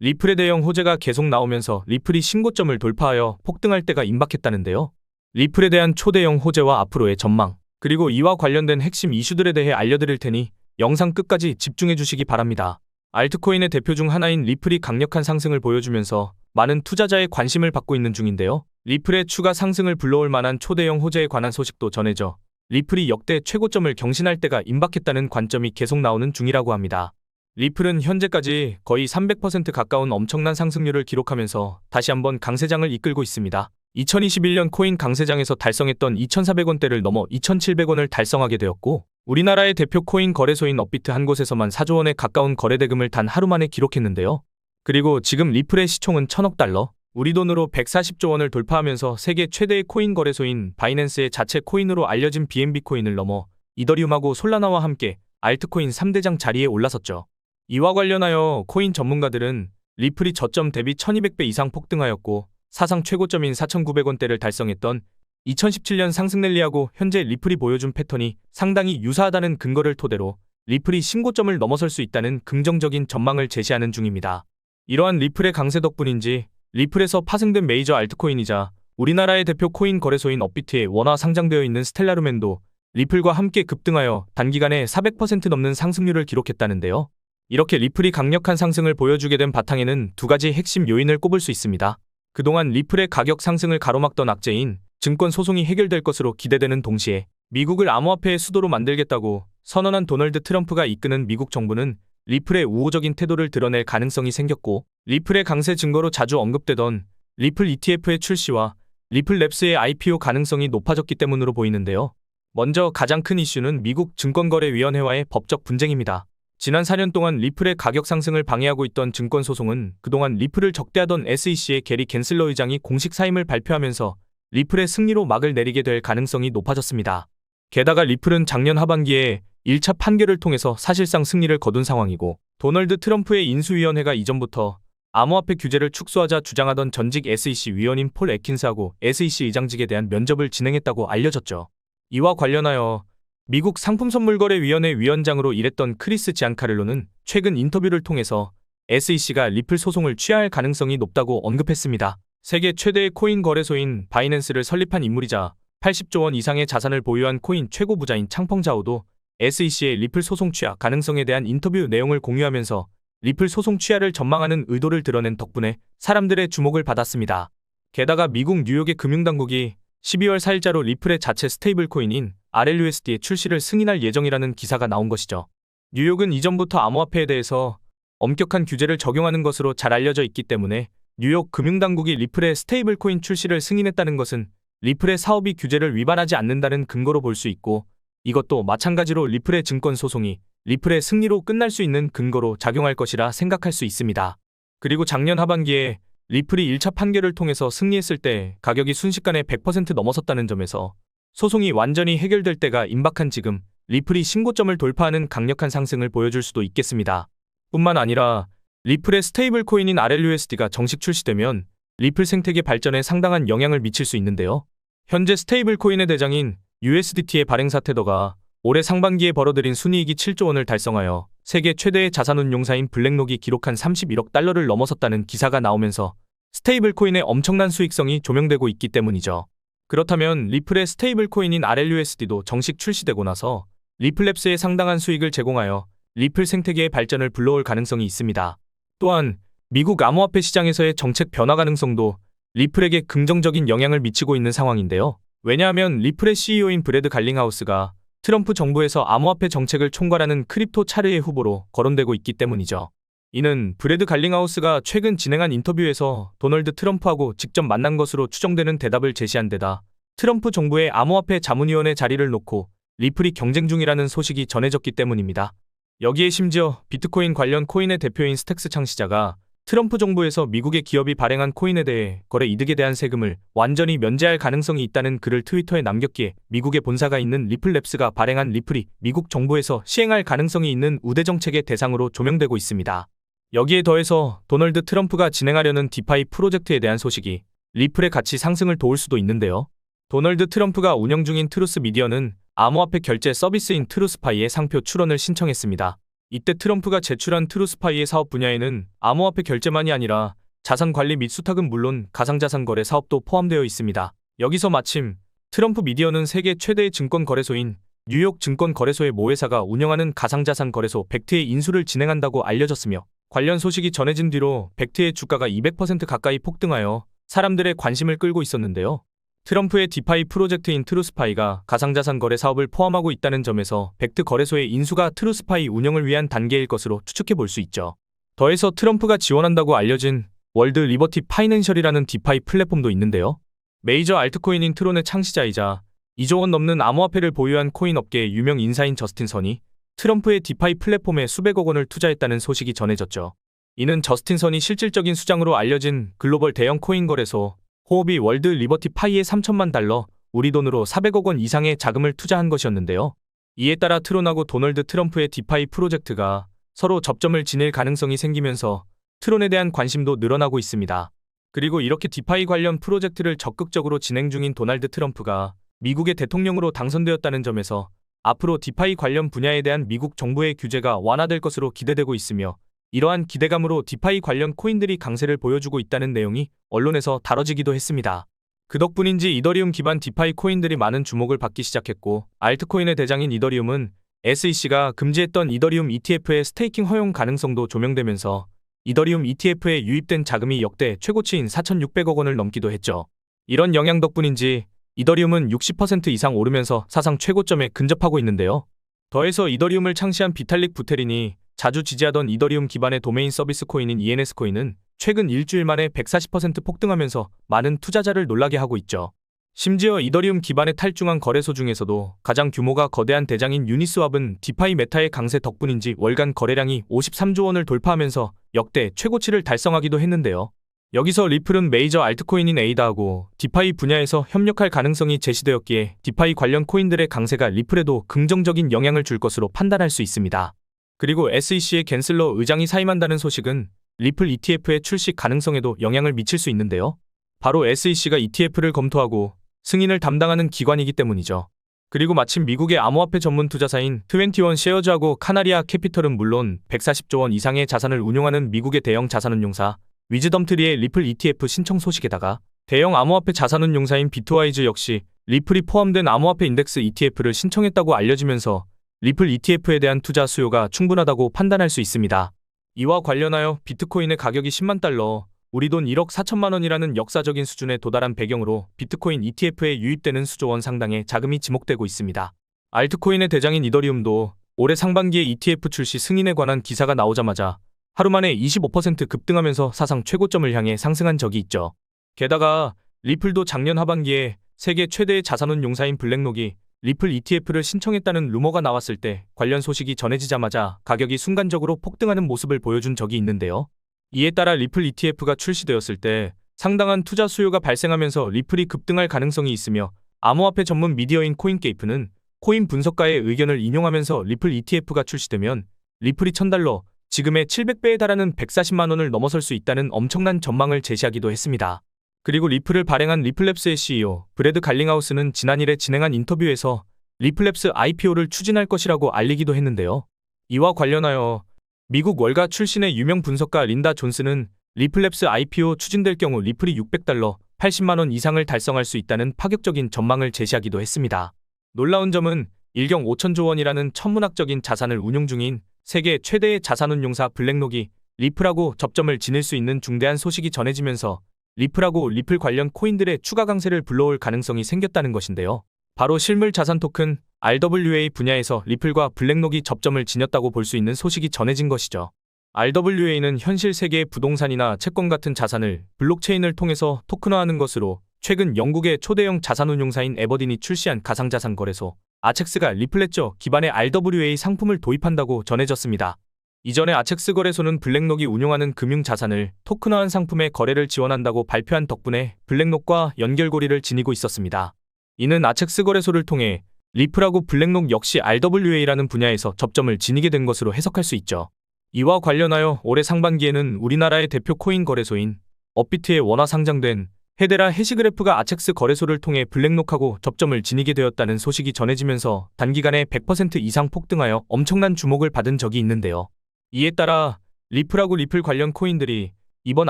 리플의 대형 호재가 계속 나오면서 리플이 신고점을 돌파하여 폭등할 때가 임박했다는데요. 리플에 대한 초대형 호재와 앞으로의 전망, 그리고 이와 관련된 핵심 이슈들에 대해 알려드릴 테니 영상 끝까지 집중해 주시기 바랍니다. 알트코인의 대표 중 하나인 리플이 강력한 상승을 보여주면서 많은 투자자의 관심을 받고 있는 중인데요. 리플의 추가 상승을 불러올 만한 초대형 호재에 관한 소식도 전해져 리플이 역대 최고점을 경신할 때가 임박했다는 관점이 계속 나오는 중이라고 합니다. 리플은 현재까지 거의 300% 가까운 엄청난 상승률을 기록하면서 다시 한번 강세장을 이끌고 있습니다. 2021년 코인 강세장에서 달성했던 2,400원대를 넘어 2,700원을 달성하게 되었고, 우리나라의 대표 코인 거래소인 업비트 한 곳에서만 4조 원에 가까운 거래대금을 단 하루 만에 기록했는데요. 그리고 지금 리플의 시총은 1,000억 달러, 우리 돈으로 140조 원을 돌파하면서 세계 최대의 코인 거래소인 바이낸스의 자체 코인으로 알려진 BNB 코인을 넘어 이더리움하고 솔라나와 함께 알트코인 3대장 자리에 올라섰죠. 이와 관련하여 코인 전문가들은 리플이 저점 대비 1200배 이상 폭등하였고 사상 최고점인 4,900원대를 달성했던 2017년 상승 랠리하고 현재 리플이 보여준 패턴이 상당히 유사하다는 근거를 토대로 리플이 신고점을 넘어설 수 있다는 긍정적인 전망을 제시하는 중입니다. 이러한 리플의 강세 덕분인지 리플에서 파생된 메이저 알트코인이자 우리나라의 대표 코인 거래소인 업비트에 원화 상장되어 있는 스텔라루멘도 리플과 함께 급등하여 단기간에 400% 넘는 상승률을 기록했다는데요. 이렇게 리플이 강력한 상승을 보여주게 된 바탕에는 두 가지 핵심 요인을 꼽을 수 있습니다. 그동안 리플의 가격 상승을 가로막던 악재인 증권 소송이 해결될 것으로 기대되는 동시에 미국을 암호화폐의 수도로 만들겠다고 선언한 도널드 트럼프가 이끄는 미국 정부는 리플의 우호적인 태도를 드러낼 가능성이 생겼고, 리플의 강세 증거로 자주 언급되던 리플 ETF의 출시와 리플랩스의 IPO 가능성이 높아졌기 때문으로 보이는데요. 먼저 가장 큰 이슈는 미국 증권거래위원회와의 법적 분쟁입니다. 지난 4년 동안 리플의 가격 상승을 방해하고 있던 증권 소송은 그동안 리플을 적대하던 SEC의 게리 겐슬러 의장이 공식 사임을 발표하면서 리플의 승리로 막을 내리게 될 가능성이 높아졌습니다. 게다가 리플은 작년 하반기에 1차 판결을 통해서 사실상 승리를 거둔 상황이고, 도널드 트럼프의 인수위원회가 이전부터 암호화폐 규제를 축소하자 주장하던 전직 SEC 위원인 폴 애킨스하고 SEC 의장직에 대한 면접을 진행했다고 알려졌죠. 이와 관련하여 미국 상품선물거래위원회 위원장으로 일했던 크리스 지안카를로는 최근 인터뷰를 통해서 SEC가 리플 소송을 취하할 가능성이 높다고 언급했습니다. 세계 최대의 코인 거래소인 바이낸스를 설립한 인물이자 80조 원 이상의 자산을 보유한 코인 최고 부자인 창펑자오도 SEC의 리플 소송 취하 가능성에 대한 인터뷰 내용을 공유하면서 리플 소송 취하를 전망하는 의도를 드러낸 덕분에 사람들의 주목을 받았습니다. 게다가 미국 뉴욕의 금융당국이 12월 4일자로 리플의 자체 스테이블 코인인 RLUSD의 출시를 승인할 예정이라는 기사가 나온 것이죠. 뉴욕은 이전부터 암호화폐에 대해서 엄격한 규제를 적용하는 것으로 잘 알려져 있기 때문에 뉴욕 금융당국이 리플의 스테이블 코인 출시를 승인했다는 것은 리플의 사업이 규제를 위반하지 않는다는 근거로 볼 수 있고, 이것도 마찬가지로 리플의 증권 소송이 리플의 승리로 끝날 수 있는 근거로 작용할 것이라 생각할 수 있습니다. 그리고 작년 하반기에 리플이 1차 판결을 통해서 승리했을 때 가격이 순식간에 100% 넘어섰다는 점에서 소송이 완전히 해결될 때가 임박한 지금 리플이 신고점을 돌파하는 강력한 상승을 보여줄 수도 있겠습니다. 뿐만 아니라 리플의 스테이블 코인인 RLUSD가 정식 출시되면 리플 생태계 발전에 상당한 영향을 미칠 수 있는데요. 현재 스테이블 코인의 대장인 USDT의 발행사 테더가 올해 상반기에 벌어들인 순이익이 7조 원을 달성하여 세계 최대의 자산운용사인 블랙록이 기록한 31억 달러를 넘어섰다는 기사가 나오면서 스테이블 코인의 엄청난 수익성이 조명되고 있기 때문이죠. 그렇다면 리플의 스테이블 코인인 RLUSD도 정식 출시되고 나서 리플랩스에 상당한 수익을 제공하여 리플 생태계의 발전을 불러올 가능성이 있습니다. 또한 미국 암호화폐 시장에서의 정책 변화 가능성도 리플에게 긍정적인 영향을 미치고 있는 상황인데요. 왜냐하면 리플의 CEO인 브래드 갈링하우스가 트럼프 정부에서 암호화폐 정책을 총괄하는 크립토 차르의 후보로 거론되고 있기 때문이죠. 이는 브래드 갈링하우스가 최근 진행한 인터뷰에서 도널드 트럼프하고 직접 만난 것으로 추정되는 대답을 제시한 데다 트럼프 정부의 암호화폐 자문위원회 자리를 놓고 리플이 경쟁 중이라는 소식이 전해졌기 때문입니다. 여기에 심지어 비트코인 관련 코인의 대표인 스택스 창시자가 트럼프 정부에서 미국의 기업이 발행한 코인에 대해 거래 이득에 대한 세금을 완전히 면제할 가능성이 있다는 글을 트위터에 남겼기에 미국의 본사가 있는 리플랩스가 발행한 리플이 미국 정부에서 시행할 가능성이 있는 우대 정책의 대상으로 조명되고 있습니다. 여기에 더해서 도널드 트럼프가 진행하려는 디파이 프로젝트에 대한 소식이 리플의 가치 상승을 도울 수도 있는데요. 도널드 트럼프가 운영 중인 트루스 미디어는 암호화폐 결제 서비스인 트루스파이의 상표 출원을 신청했습니다. 이때 트럼프가 제출한 트루스파이의 사업 분야에는 암호화폐 결제만이 아니라 자산관리 및 수탁은 물론 가상자산 거래 사업도 포함되어 있습니다. 여기서 마침 트럼프 미디어는 세계 최대의 증권거래소인 뉴욕 증권거래소의 모회사가 운영하는 가상자산 거래소 벡트의 인수를 진행한다고 알려졌으며 관련 소식이 전해진 뒤로 벡트의 주가가 200% 가까이 폭등하여 사람들의 관심을 끌고 있었는데요. 트럼프의 디파이 프로젝트인 트루스파이가 가상자산 거래 사업을 포함하고 있다는 점에서 벡트 거래소의 인수가 트루스파이 운영을 위한 단계일 것으로 추측해 볼 수 있죠. 더해서 트럼프가 지원한다고 알려진 월드 리버티 파이낸셜이라는 디파이 플랫폼도 있는데요. 메이저 알트코인인 트론의 창시자이자 2조 원 넘는 암호화폐를 보유한 코인 업계의 유명 인사인 저스틴 선이 트럼프의 디파이 플랫폼에 수백억 원을 투자했다는 소식이 전해졌죠. 이는 저스틴 선이 실질적인 수장으로 알려진 글로벌 대형 코인 거래소 호흡이 월드 리버티 파이에 3천만 달러, 우리 돈으로 400억 원 이상의 자금을 투자한 것이었는데요. 이에 따라 트론하고 도널드 트럼프의 디파이 프로젝트가 서로 접점을 지닐 가능성이 생기면서 트론에 대한 관심도 늘어나고 있습니다. 그리고 이렇게 디파이 관련 프로젝트를 적극적으로 진행 중인 도널드 트럼프가 미국의 대통령으로 당선되었다는 점에서 앞으로 디파이 관련 분야에 대한 미국 정부의 규제가 완화될 것으로 기대되고 있으며 이러한 기대감으로 디파이 관련 코인들이 강세를 보여주고 있다는 내용이 언론에서 다뤄지기도 했습니다. 그 덕분인지 이더리움 기반 디파이 코인들이 많은 주목을 받기 시작했고 알트코인의 대장인 이더리움은 SEC가 금지했던 이더리움 ETF의 스테이킹 허용 가능성도 조명되면서 이더리움 ETF에 유입된 자금이 역대 최고치인 4,600억 원을 넘기도 했죠. 이런 영향 덕분인지 이더리움은 60% 이상 오르면서 사상 최고점에 근접하고 있는데요. 더해서 이더리움을 창시한 비탈릭 부테린이 자주 지지하던 이더리움 기반의 도메인 서비스 코인인 ENS 코인은 최근 일주일 만에 140% 폭등하면서 많은 투자자를 놀라게 하고 있죠. 심지어 이더리움 기반의 탈중앙 거래소 중에서도 가장 규모가 거대한 대장인 유니스왑은 디파이 메타의 강세 덕분인지 월간 거래량이 53조 원을 돌파하면서 역대 최고치를 달성하기도 했는데요. 여기서 리플은 메이저 알트코인인 에이다하고 디파이 분야에서 협력할 가능성이 제시되었기에 디파이 관련 코인들의 강세가 리플에도 긍정적인 영향을 줄 것으로 판단할 수 있습니다. 그리고 SEC의 갠슬러 의장이 사임한다는 소식은 리플 ETF의 출시 가능성에도 영향을 미칠 수 있는데요. 바로 SEC가 ETF를 검토하고 승인을 담당하는 기관이기 때문이죠. 그리고 마침 미국의 암호화폐 전문 투자사인 21 쉐어즈하고 카나리아 캐피털은 물론 140조 원 이상의 자산을 운용하는 미국의 대형 자산운용사 위즈덤트리의 리플 ETF 신청 소식에다가 대형 암호화폐 자산운용사인 비트와이즈 역시 리플이 포함된 암호화폐 인덱스 ETF를 신청했다고 알려지면서 리플 ETF에 대한 투자 수요가 충분하다고 판단할 수 있습니다. 이와 관련하여 비트코인의 가격이 10만 달러, 우리 돈 1억 4천만 원이라는 역사적인 수준에 도달한 배경으로 비트코인 ETF에 유입되는 수조 원 상당의 자금이 지목되고 있습니다. 알트코인의 대장인 이더리움도 올해 상반기에 ETF 출시 승인에 관한 기사가 나오자마자 하루 만에 25% 급등하면서 사상 최고점을 향해 상승한 적이 있죠. 게다가 리플도 작년 하반기에 세계 최대의 자산운용사인 블랙록이 리플 ETF를 신청했다는 루머가 나왔을 때 관련 소식이 전해지자마자 가격이 순간적으로 폭등하는 모습을 보여준 적이 있는데요. 이에 따라 리플 ETF가 출시되었을 때 상당한 투자 수요가 발생하면서 리플이 급등할 가능성이 있으며 암호화폐 전문 미디어인 코인게이프는 코인 분석가의 의견을 인용하면서 리플 ETF가 출시되면 리플이 1,000달러, 지금의 700배에 달하는 140만 원을 넘어설 수 있다는 엄청난 전망을 제시하기도 했습니다. 그리고 리플을 발행한 리플랩스의 CEO 브래드 갈링하우스는 지난일에 진행한 인터뷰에서 리플랩스 IPO를 추진할 것이라고 알리기도 했는데요. 이와 관련하여 미국 월가 출신의 유명 분석가 린다 존스는 리플랩스 IPO 추진될 경우 리플이 600달러, 80만 원 이상을 달성할 수 있다는 파격적인 전망을 제시하기도 했습니다. 놀라운 점은 1경 5천조 원이라는 천문학적인 자산을 운용 중인 세계 최대의 자산운용사 블랙록이 리플하고 접점을 지닐 수 있는 중대한 소식이 전해지면서 리플하고 리플 관련 코인들의 추가 강세를 불러올 가능성이 생겼다는 것인데요. 바로 실물 자산 토큰 RWA 분야에서 리플과 블랙록이 접점을 지녔다고 볼 수 있는 소식이 전해진 것이죠. RWA는 현실 세계의 부동산이나 채권 같은 자산을 블록체인을 통해서 토큰화하는 것으로 최근 영국의 초대형 자산운용사인 에버딘이 출시한 가상자산 거래소 아첵스가 리플레저 기반의 RWA 상품을 도입한다고 전해졌습니다. 이전에 아첵스 거래소는 블랙록이 운용하는 금융자산을 토큰화한 상품의 거래를 지원한다고 발표한 덕분에 블랙록과 연결고리를 지니고 있었습니다. 이는 아첵스 거래소를 통해 리플하고 블랙록 역시 RWA라는 분야에서 접점을 지니게 된 것으로 해석할 수 있죠. 이와 관련하여 올해 상반기에는 우리나라의 대표 코인 거래소인 업비트에 원화 상장된 헤데라 해시그래프가 아첵스 거래소를 통해 블랙록하고 접점을 지니게 되었다는 소식이 전해지면서 단기간에 100% 이상 폭등하여 엄청난 주목을 받은 적이 있는데요. 이에 따라 리플하고 리플 관련 코인들이 이번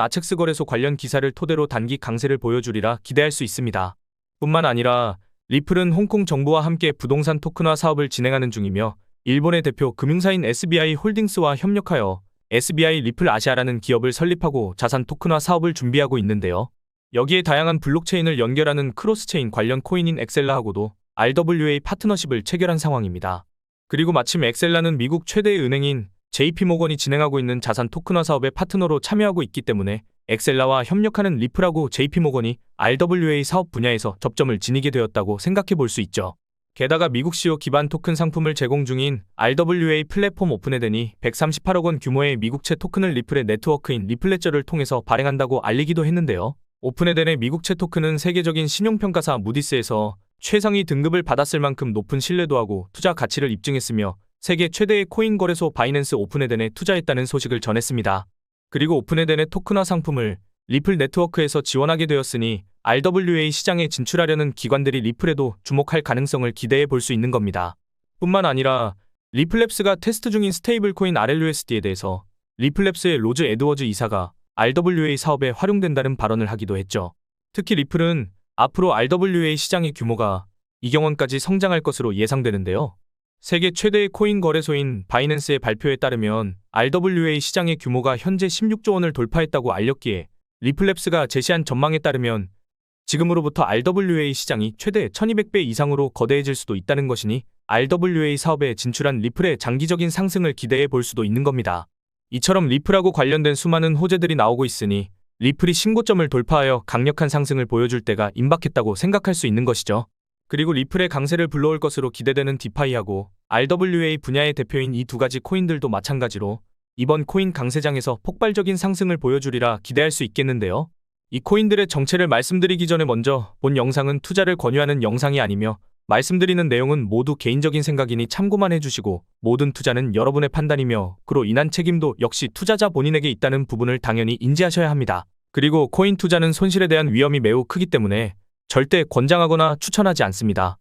아첵스 거래소 관련 기사를 토대로 단기 강세를 보여주리라 기대할 수 있습니다. 뿐만 아니라 리플은 홍콩 정부와 함께 부동산 토큰화 사업을 진행하는 중이며 일본의 대표 금융사인 SBI 홀딩스와 협력하여 SBI 리플 아시아라는 기업을 설립하고 자산 토큰화 사업을 준비하고 있는데요. 여기에 다양한 블록체인을 연결하는 크로스체인 관련 코인인 엑셀라하고도 RWA 파트너십을 체결한 상황입니다. 그리고 마침 엑셀라는 미국 최대의 은행인 JP모건이 진행하고 있는 자산 토큰화 사업의 파트너로 참여하고 있기 때문에 엑셀라와 협력하는 리플하고 JP모건이 RWA 사업 분야에서 접점을 지니게 되었다고 생각해 볼 수 있죠. 게다가 미국 시효 기반 토큰 상품을 제공 중인 RWA 플랫폼 오픈에덴이 138억 원 규모의 미국채 토큰을 리플의 네트워크인 리플레저를 통해서 발행한다고 알리기도 했는데요. 오픈에덴의 미국채 토큰은 세계적인 신용평가사 무디스에서 최상위 등급을 받았을 만큼 높은 신뢰도하고 투자 가치를 입증했으며 세계 최대의 코인 거래소 바이낸스 오픈에덴에 투자했다는 소식을 전했습니다. 그리고 오픈에덴의 토큰화 상품을 리플 네트워크에서 지원하게 되었으니 RWA 시장에 진출하려는 기관들이 리플에도 주목할 가능성을 기대해 볼 수 있는 겁니다. 뿐만 아니라 리플랩스가 테스트 중인 스테이블 코인 RLUSD에 대해서 리플랩스의 로즈 에드워즈 이사가 RWA 사업에 활용된다는 발언을 하기도 했죠. 특히 리플은 앞으로 RWA 시장의 규모가 2경 원까지 성장할 것으로 예상되는데요. 세계 최대의 코인 거래소인 바이낸스의 발표에 따르면 RWA 시장의 규모가 현재 16조 원을 돌파했다고 알렸기에 리플랩스가 제시한 전망에 따르면 지금으로부터 RWA 시장이 최대 1200배 이상으로 거대해질 수도 있다는 것이니 RWA 사업에 진출한 리플의 장기적인 상승을 기대해 볼 수도 있는 겁니다. 이처럼 리플하고 관련된 수많은 호재들이 나오고 있으니 리플이 신고점을 돌파하여 강력한 상승을 보여줄 때가 임박했다고 생각할 수 있는 것이죠. 그리고 리플의 강세를 불러올 것으로 기대되는 디파이하고 RWA 분야의 대표인 이 두 가지 코인들도 마찬가지로 이번 코인 강세장에서 폭발적인 상승을 보여주리라 기대할 수 있겠는데요. 이 코인들의 정체를 말씀드리기 전에 먼저 본 영상은 투자를 권유하는 영상이 아니며 말씀드리는 내용은 모두 개인적인 생각이니 참고만 해주시고 모든 투자는 여러분의 판단이며 그로 인한 책임도 역시 투자자 본인에게 있다는 부분을 당연히 인지하셔야 합니다. 그리고 코인 투자는 손실에 대한 위험이 매우 크기 때문에 절대 권장하거나 추천하지 않습니다.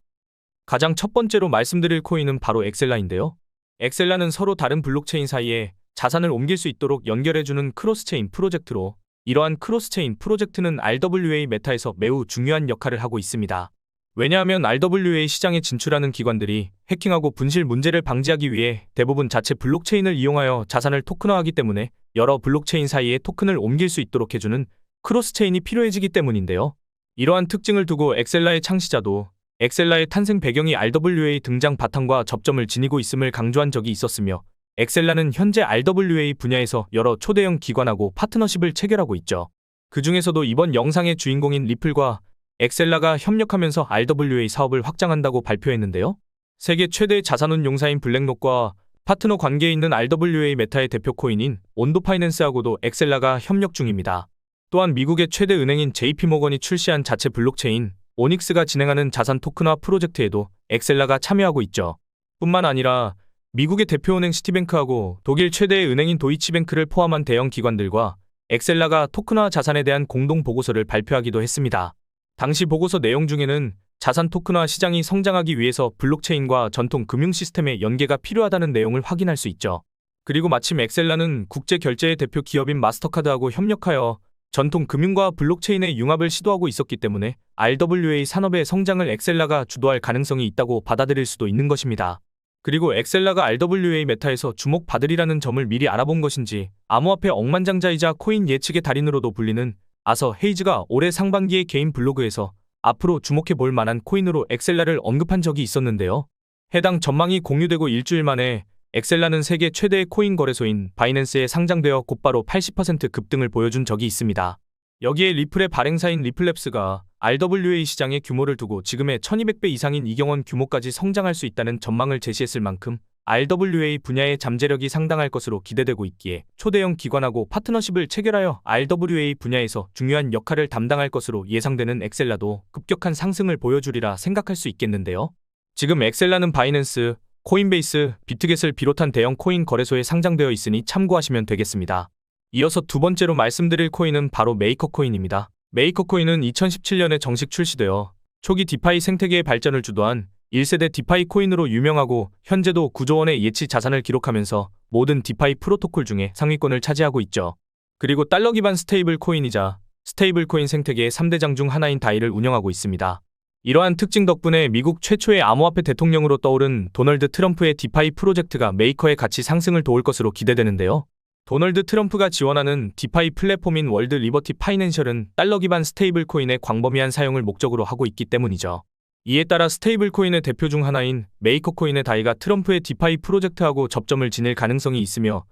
가장 첫 번째로 말씀드릴 코인은 바로 엑셀라인데요. 엑셀라는 서로 다른 블록체인 사이에 자산을 옮길 수 있도록 연결해주는 크로스체인 프로젝트로 이러한 크로스체인 프로젝트는 RWA 메타에서 매우 중요한 역할을 하고 있습니다. 왜냐하면 RWA 시장에 진출하는 기관들이 해킹하고 분실 문제를 방지하기 위해 대부분 자체 블록체인을 이용하여 자산을 토큰화하기 때문에 여러 블록체인 사이에 토큰을 옮길 수 있도록 해주는 크로스체인이 필요해지기 때문인데요. 이러한 특징을 두고 엑셀라의 창시자도 엑셀라의 탄생 배경이 RWA 등장 바탕과 접점을 지니고 있음을 강조한 적이 있었으며 엑셀라는 현재 RWA 분야에서 여러 초대형 기관하고 파트너십을 체결하고 있죠. 그 중에서도 이번 영상의 주인공인 리플과 엑셀라가 협력하면서 RWA 사업을 확장한다고 발표했는데요. 세계 최대 자산운용사인 블랙록과 파트너 관계에 있는 RWA 메타의 대표 코인인 온도파이낸스하고도 엑셀라가 협력 중입니다. 또한 미국의 최대 은행인 JP모건이 출시한 자체 블록체인 오닉스가 진행하는 자산 토큰화 프로젝트에도 엑셀라가 참여하고 있죠. 뿐만 아니라 미국의 대표은행 시티뱅크하고 독일 최대의 은행인 도이치뱅크를 포함한 대형 기관들과 엑셀라가 토큰화 자산에 대한 공동 보고서를 발표하기도 했습니다. 당시 보고서 내용 중에는 자산 토큰화 시장이 성장하기 위해서 블록체인과 전통 금융 시스템의 연계가 필요하다는 내용을 확인할 수 있죠. 그리고 마침 엑셀라는 국제 결제의 대표 기업인 마스터카드하고 협력하여 전통 금융과 블록체인의 융합을 시도하고 있었기 때문에 RWA 산업의 성장을 엑셀라가 주도할 가능성이 있다고 받아들일 수도 있는 것입니다. 그리고 엑셀라가 RWA 메타에서 주목받으리라는 점을 미리 알아본 것인지 암호화폐 억만장자이자 코인 예측의 달인으로도 불리는 아서 헤이즈가 올해 상반기에 개인 블로그에서 앞으로 주목해 볼 만한 코인으로 엑셀라를 언급한 적이 있었는데요. 해당 전망이 공유되고 일주일 만에 엑셀라는 세계 최대의 코인 거래소인 바이낸스에 상장되어 곧바로 80% 급등을 보여준 적이 있습니다. 여기에 리플의 발행사인 리플랩스가 RWA 시장의 규모를 두고 지금의 1200배 이상인 2경 원 규모까지 성장할 수 있다는 전망을 제시했을 만큼 RWA 분야의 잠재력이 상당할 것으로 기대되고 있기에 초대형 기관하고 파트너십을 체결하여 RWA 분야에서 중요한 역할을 담당할 것으로 예상되는 엑셀라도 급격한 상승을 보여주리라 생각할 수 있겠는데요. 지금 엑셀라는 바이낸스, 코인베이스, 비트겟을 비롯한 대형 코인 거래소에 상장되어 있으니 참고하시면 되겠습니다. 이어서 두 번째로 말씀드릴 코인은 바로 메이커 코인입니다. 메이커 코인은 2017년에 정식 출시되어 초기 디파이 생태계의 발전을 주도한 1세대 디파이 코인으로 유명하고 현재도 9조 원의 예치 자산을 기록하면서 모든 디파이 프로토콜 중에 상위권을 차지하고 있죠. 그리고 달러 기반 스테이블 코인이자 스테이블 코인 생태계의 3대장 중 하나인 다이를 운영하고 있습니다. 이러한 특징 덕분에 미국 최초의 암호화폐 대통령으로 떠오른 도널드 트럼프의 디파이 프로젝트가 메이커의 가치 상승을 도울 것으로 기대되는데요. 도널드 트럼프가 지원하는 디파이 플랫폼인 월드 리버티 파이낸셜은 달러 기반 스테이블 코인의 광범위한 사용을 목적으로 하고 있기 때문이죠. 이에 따라 스테이블 코인의 대표 중 하나인 메이커 코인의 다이가 트럼프의 디파이 프로젝트하고 접점을 지닐 가능성이 있으며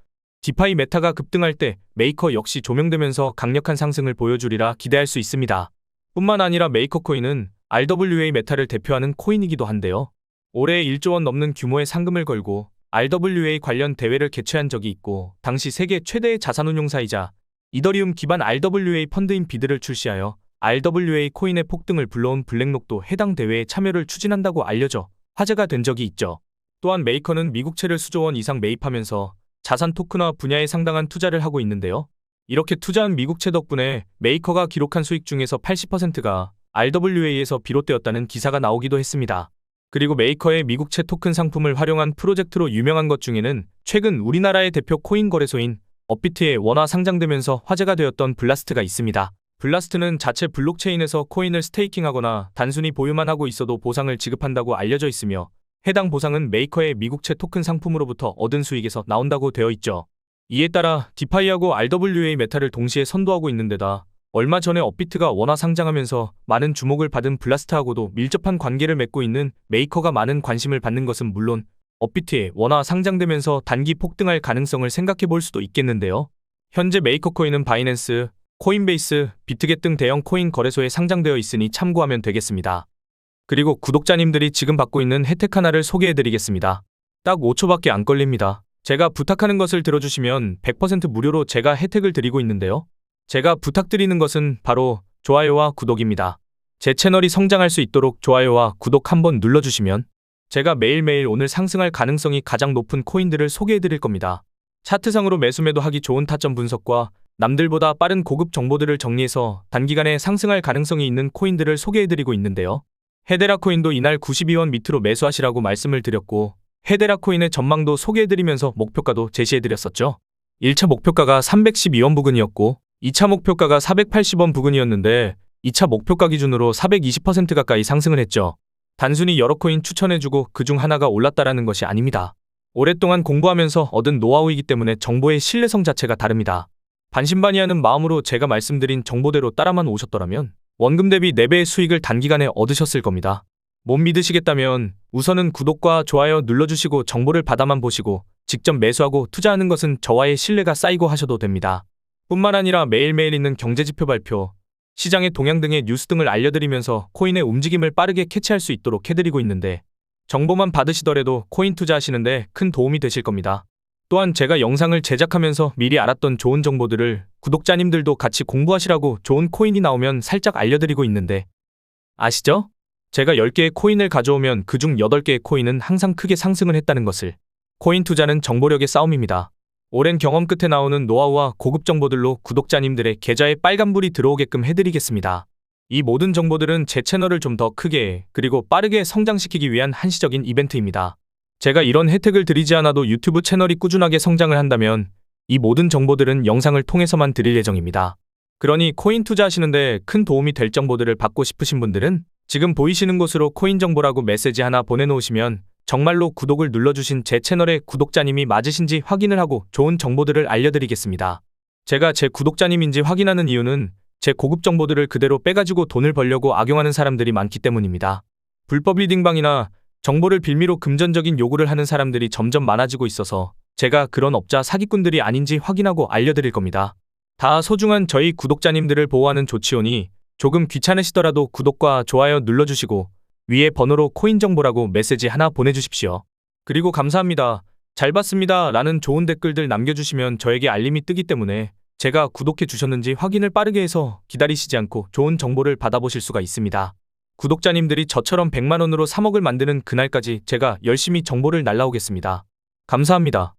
디파이 메타가 급등할 때 메이커 역시 조명되면서 강력한 상승을 보여주리라 기대할 수 있습니다. 뿐만 아니라 메이커 코인은 RWA 메타를 대표하는 코인이기도 한데요. 올해 1조 원 넘는 규모의 상금을 걸고 RWA 관련 대회를 개최한 적이 있고 당시 세계 최대의 자산운용사이자 이더리움 기반 RWA 펀드인 비드를 출시하여 RWA 코인의 폭등을 불러온 블랙록도 해당 대회에 참여를 추진한다고 알려져 화제가 된 적이 있죠. 또한 메이커는 미국채를 수조 원 이상 매입하면서 자산 토큰화 분야에 상당한 투자를 하고 있는데요. 이렇게 투자한 미국채 덕분에 메이커가 기록한 수익 중에서 80%가 RWA에서 비롯되었다는 기사가 나오기도 했습니다. 그리고 메이커의 미국채 토큰 상품을 활용한 프로젝트로 유명한 것 중에는 최근 우리나라의 대표 코인 거래소인 업비트에 원화 상장되면서 화제가 되었던 블라스트가 있습니다. 블라스트는 자체 블록체인에서 코인을 스테이킹하거나 단순히 보유만 하고 있어도 보상을 지급한다고 알려져 있으며 해당 보상은 메이커의 미국채 토큰 상품으로부터 얻은 수익에서 나온다고 되어 있죠. 이에 따라 디파이하고 RWA 메타를 동시에 선도하고 있는 데다 얼마 전에 업비트가 원화 상장하면서 많은 주목을 받은 블라스트하고도 밀접한 관계를 맺고 있는 메이커가 많은 관심을 받는 것은 물론 업비트에 원화 상장되면서 단기 폭등할 가능성을 생각해 볼 수도 있겠는데요. 현재 메이커 코인은 바이낸스, 코인베이스, 비트겟 등 대형 코인 거래소에 상장되어 있으니 참고하면 되겠습니다. 그리고 구독자님들이 지금 받고 있는 혜택 하나를 소개해드리겠습니다. 딱 5초밖에 안 걸립니다. 제가 부탁하는 것을 들어주시면 100% 무료로 제가 혜택을 드리고 있는데요. 제가 부탁드리는 것은 바로 좋아요와 구독입니다. 제 채널이 성장할 수 있도록 좋아요와 구독 한번 눌러주시면 제가 매일매일 오늘 상승할 가능성이 가장 높은 코인들을 소개해드릴 겁니다. 차트상으로 매수매도 하기 좋은 타점 분석과 남들보다 빠른 고급 정보들을 정리해서 단기간에 상승할 가능성이 있는 코인들을 소개해드리고 있는데요. 헤데라 코인도 이날 92원 밑으로 매수하시라고 말씀을 드렸고 헤데라 코인의 전망도 소개해드리면서 목표가도 제시해드렸었죠. 1차 목표가가 312원 부근이었고 2차 목표가가 480원 부근이었는데 2차 목표가 기준으로 420% 가까이 상승을 했죠. 단순히 여러 코인 추천해주고 그중 하나가 올랐다라는 것이 아닙니다. 오랫동안 공부하면서 얻은 노하우이기 때문에 정보의 신뢰성 자체가 다릅니다. 반신반의하는 마음으로 제가 말씀드린 정보대로 따라만 오셨더라면 원금 대비 4배의 수익을 단기간에 얻으셨을 겁니다. 못 믿으시겠다면 우선은 구독과 좋아요 눌러주시고 정보를 받아만 보시고 직접 매수하고 투자하는 것은 저와의 신뢰가 쌓이고 하셔도 됩니다. 뿐만 아니라 매일매일 있는 경제지표 발표, 시장의 동향 등의 뉴스 등을 알려드리면서 코인의 움직임을 빠르게 캐치할 수 있도록 해드리고 있는데 정보만 받으시더라도 코인 투자하시는데 큰 도움이 되실 겁니다. 또한 제가 영상을 제작하면서 미리 알았던 좋은 정보들을 구독자님들도 같이 공부하시라고 좋은 코인이 나오면 살짝 알려드리고 있는데 아시죠? 제가 10개의 코인을 가져오면 그중 8개의 코인은 항상 크게 상승을 했다는 것을. 코인 투자는 정보력의 싸움입니다. 오랜 경험 끝에 나오는 노하우와 고급 정보들로 구독자님들의 계좌에 빨간불이 들어오게끔 해드리겠습니다. 이 모든 정보들은 제 채널을 좀 더 크게 그리고 빠르게 성장시키기 위한 한시적인 이벤트입니다. 제가 이런 혜택을 드리지 않아도 유튜브 채널이 꾸준하게 성장을 한다면 이 모든 정보들은 영상을 통해서만 드릴 예정입니다. 그러니 코인 투자하시는데 큰 도움이 될 정보들을 받고 싶으신 분들은 지금 보이시는 곳으로 코인 정보라고 메시지 하나 보내놓으시면 정말로 구독을 눌러주신 제 채널의 구독자님이 맞으신지 확인을 하고 좋은 정보들을 알려드리겠습니다. 제가 제 구독자님인지 확인하는 이유는 제 고급 정보들을 그대로 빼가지고 돈을 벌려고 악용하는 사람들이 많기 때문입니다. 불법 리딩방이나 정보를 빌미로 금전적인 요구를 하는 사람들이 점점 많아지고 있어서 제가 그런 업자 사기꾼들이 아닌지 확인하고 알려드릴 겁니다. 다 소중한 저희 구독자님들을 보호하는 조치오니 조금 귀찮으시더라도 구독과 좋아요 눌러주시고 위에 번호로 코인 정보라고 메시지 하나 보내주십시오. 그리고 감사합니다. 잘 봤습니다. 라는 좋은 댓글들 남겨주시면 저에게 알림이 뜨기 때문에 제가 구독해 주셨는지 확인을 빠르게 해서 기다리시지 않고 좋은 정보를 받아보실 수가 있습니다. 구독자님들이 저처럼 100만 원으로 3억을 만드는 그날까지 제가 열심히 정보를 날라오겠습니다. 감사합니다.